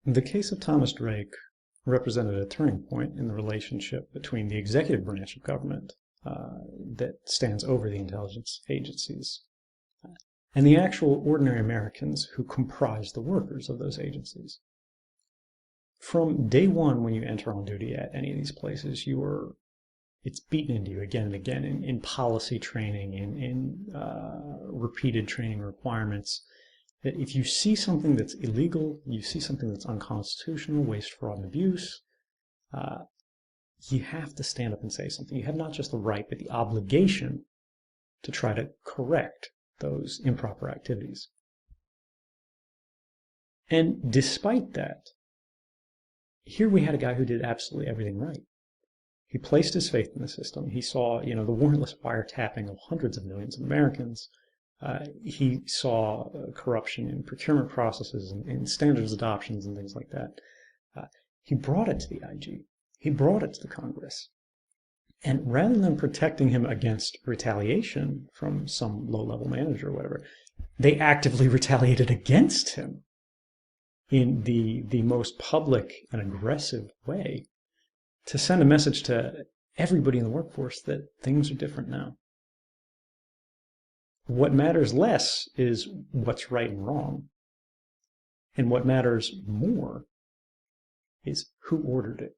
The case of Thomas Drake represented a turning point in the relationship between the executive branch of government that stands over the intelligence agencies and the actual ordinary Americans who comprise the workers of those agencies. From day one, when you enter on duty at any of these places, it's beaten into you again and again in policy training, in repeated training requirements, that if you see something that's illegal, you see something that's unconstitutional, waste, fraud, and abuse, you have to stand up and say something. You have not just the right, but the obligation to try to correct those improper activities. And despite that, here we had a guy who did absolutely everything right. He placed his faith in the system. He saw, the warrantless wiretapping of hundreds of millions of Americans. He saw corruption in procurement processes and standards adoptions and things like that. He brought it to the IG. He brought it to the Congress. And rather than protecting him against retaliation from some low-level manager or whatever, they actively retaliated against him in the most public and aggressive way to send a message to everybody in the workforce that things are different now. What matters less is what's right and wrong. And what matters more is who ordered it.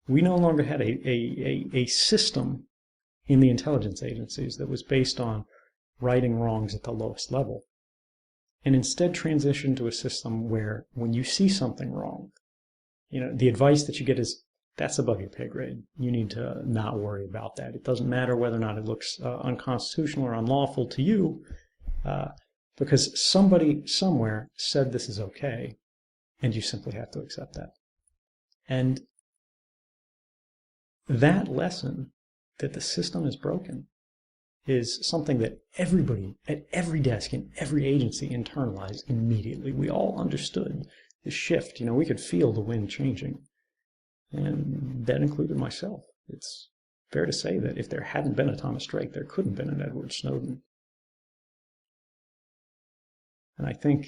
We no longer had a system in the intelligence agencies that was based on righting wrongs at the lowest level, and instead transitioned to a system where when you see something wrong, the advice that you get is, that's above your pay grade. You need to not worry about that. It doesn't matter whether or not it looks unconstitutional or unlawful to you, because somebody somewhere said this is okay, and you simply have to accept that. And that lesson that the system is broken is something that everybody at every desk in every agency internalized immediately. We all understood the shift. We could feel the wind changing. And that included myself. It's fair to say that if there hadn't been a Thomas Drake, there couldn't have been an Edward Snowden. And I think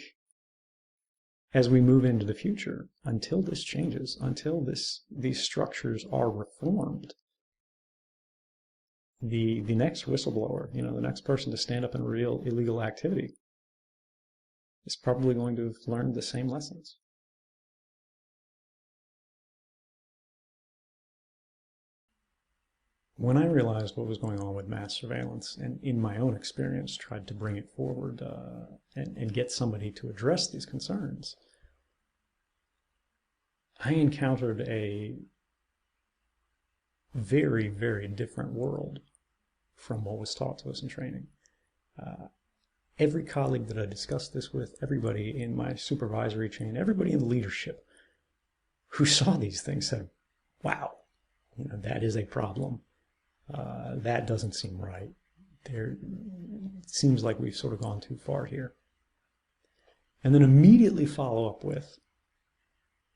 as we move into the future, until this changes, until these structures are reformed, the next whistleblower, the next person to stand up in a real illegal activity is probably going to have learned the same lessons. When I realized what was going on with mass surveillance, and in my own experience tried to bring it forward and get somebody to address these concerns, I encountered a very, very different world from what was taught to us in training. Every colleague that I discussed this with, everybody in my supervisory chain, everybody in leadership who saw these things said, wow, that is a problem. That doesn't seem right. It seems like we've sort of gone too far here. And then immediately follow up with,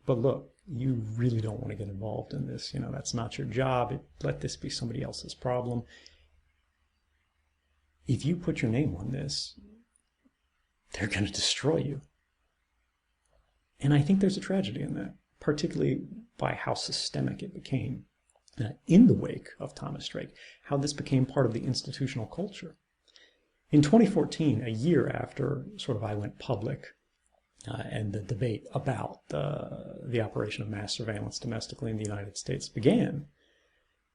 but look, you really don't want to get involved in this. That's not your job. Let this be somebody else's problem. If you put your name on this, they're going to destroy you. And I think there's a tragedy in that, particularly by how systemic it became. In the wake of Thomas Drake, how this became part of the institutional culture. In 2014, a year after I went public and the debate about the operation of mass surveillance domestically in the United States began,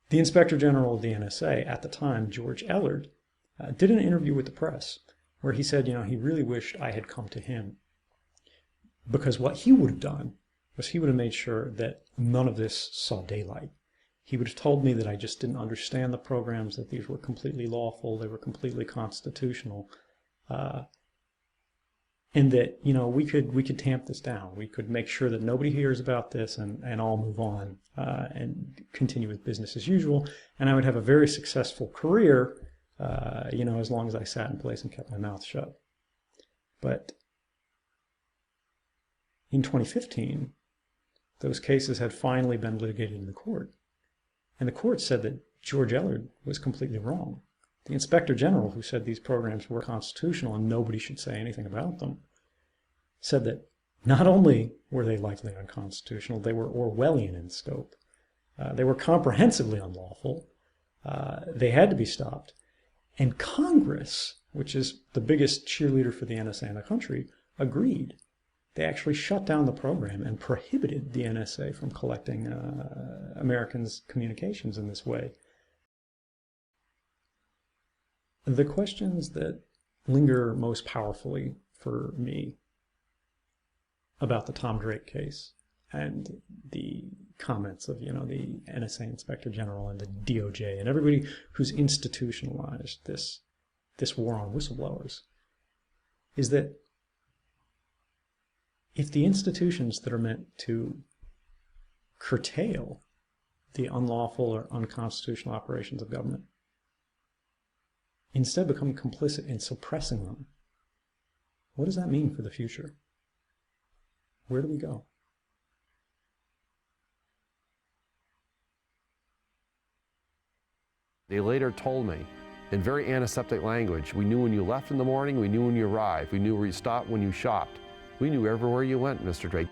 the Inspector General of the NSA at the time, George Ellard, did an interview with the press where he said, he really wished I had come to him, because what he would have done was he would have made sure that none of this saw daylight. He would have told me that I just didn't understand the programs, that these were completely lawful, they were completely constitutional, and that we could tamp this down. We could make sure that nobody hears about this and all move on and continue with business as usual. And I would have a very successful career, as long as I sat in place and kept my mouth shut. But in 2015, those cases had finally been litigated in the court. And the court said that George Ellard was completely wrong. The Inspector General, who said these programs were constitutional and nobody should say anything about them, said that Not only were they likely unconstitutional, they were Orwellian in scope. They were comprehensively unlawful. They had to be stopped. And Congress, which is the biggest cheerleader for the NSA in the country, agreed. They actually shut down the program and prohibited the NSA from collecting Americans' communications in this way. The questions that linger most powerfully for me about the Tom Drake case and the comments of, the NSA Inspector General and the DOJ and everybody who's institutionalized this war on whistleblowers is that if the institutions that are meant to curtail the unlawful or unconstitutional operations of government instead become complicit in suppressing them, what does that mean for the future? Where do we go? They later told me, in very antiseptic language, we knew when you left in the morning, we knew when you arrived, we knew where you stopped when you shopped. We knew everywhere you went, Mr. Drake.